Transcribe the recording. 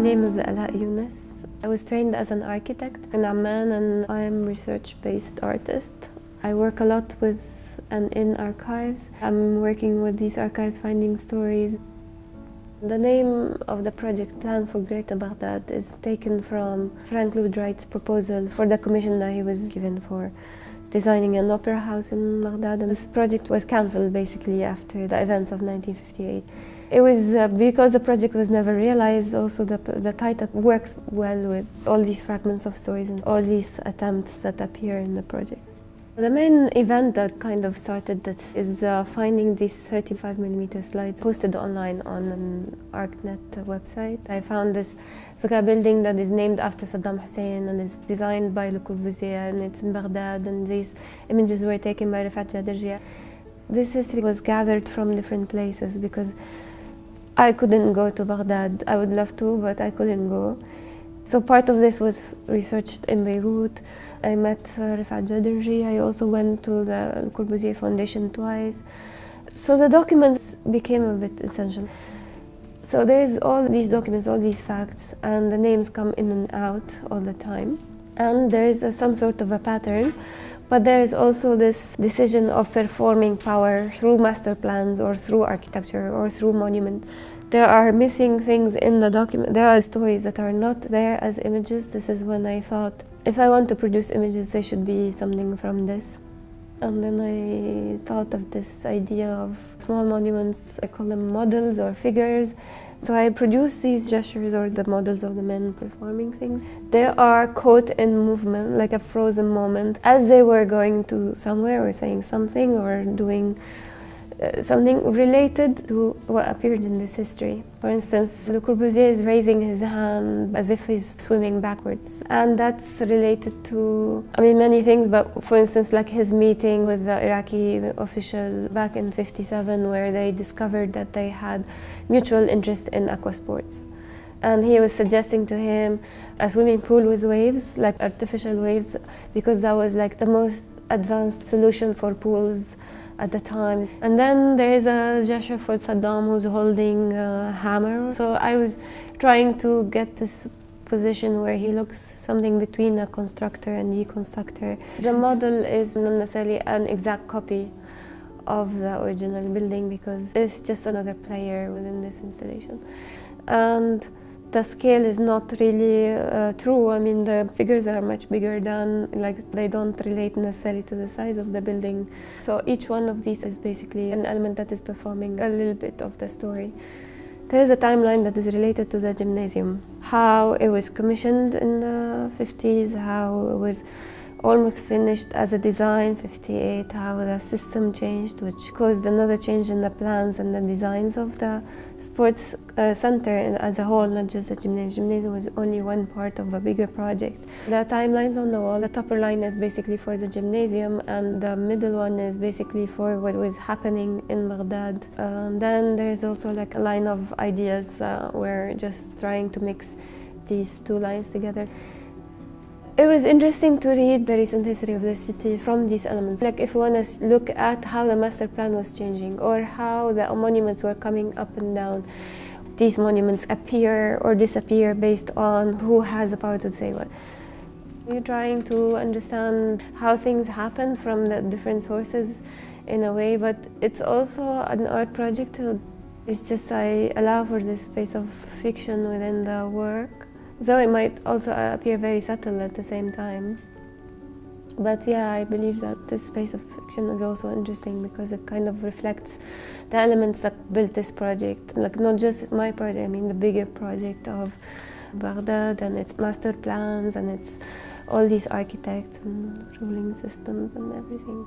My name is Ala Younes. I was trained as an architect in Amman and I am a research-based artist. I work a lot with and in archives. I'm working with these archives, finding stories. The name of the project, Plan for Greater Baghdad, is taken from Frank Lloyd Wright's proposal for the commission that he was given for designing an opera house in Baghdad. And this project was cancelled basically after the events of 1958. It was because the project was never realized. Also, the title works well with all these fragments of stories and all these attempts that appear in the project. The main event that kind of started this is finding these 35mm slides posted online on an ArcNet website. I found this Zaga building that is named after Saddam Hussein and is designed by Le Corbusier, and it's in Baghdad, and these images were taken by Rifat Jadirji. This history was gathered from different places because I couldn't go to Baghdad. I would love to, but I couldn't go. So part of this was researched in Beirut. I met Rifat Jadirji. I also went to the Le Corbusier Foundation twice. So the documents became a bit essential. So there's all these documents, all these facts, and the names come in and out all the time. And there is some sort of a pattern, but there is also this decision of performing power through master plans or through architecture or through monuments. There are missing things in the document. There are stories that are not there as images. This is when I thought, if I want to produce images, there should be something from this. And then I thought of this idea of small monuments. I call them models or figures. So I produced these gestures, or the models of the men performing things. They are caught in movement, like a frozen moment, as they were going to somewhere or saying something or doing something related to what appeared in this history. For instance, Le Corbusier is raising his hand as if he's swimming backwards. And that's related to, many things, but for instance, like his meeting with the Iraqi official back in '57, where they discovered that they had mutual interest in aqua sports. And he was suggesting to him a swimming pool with waves, like artificial waves, because that was like the most advanced solution for pools at the time. And then there is a gesture for Saddam, who's holding a hammer. So I was trying to get this position where he looks something between a constructor and deconstructor. The model is not necessarily an exact copy of the original building because it's just another player within this installation. And the scale is not really true. The figures are much bigger than, they don't relate necessarily to the size of the building. So each one of these is basically an element that is performing a little bit of the story. There is a timeline that is related to the gymnasium. How it was commissioned in the 50s, how it was almost finished as a design, 58, how the system changed, which caused another change in the plans and the designs of the sports center as a whole, not just the gymnasium. The gymnasium was only one part of a bigger project. The timelines on the wall, the upper line is basically for the gymnasium, and the middle one is basically for what was happening in Baghdad. Then there is also like a line of ideas. We're just trying to mix these two lines together. It was interesting to read the recent history of the city from these elements. Like if you want to look at how the master plan was changing or how the monuments were coming up and down. These monuments appear or disappear based on who has the power to say what. You're trying to understand how things happened from the different sources in a way, but it's also an art project too. It's just I allow for this space of fiction within the work, though it might also appear very subtle at the same time. But yeah, I believe that this space of fiction is also interesting because it kind of reflects the elements that built this project. Like not just my project, the bigger project of Baghdad and its master plans and its all these architects and ruling systems and everything.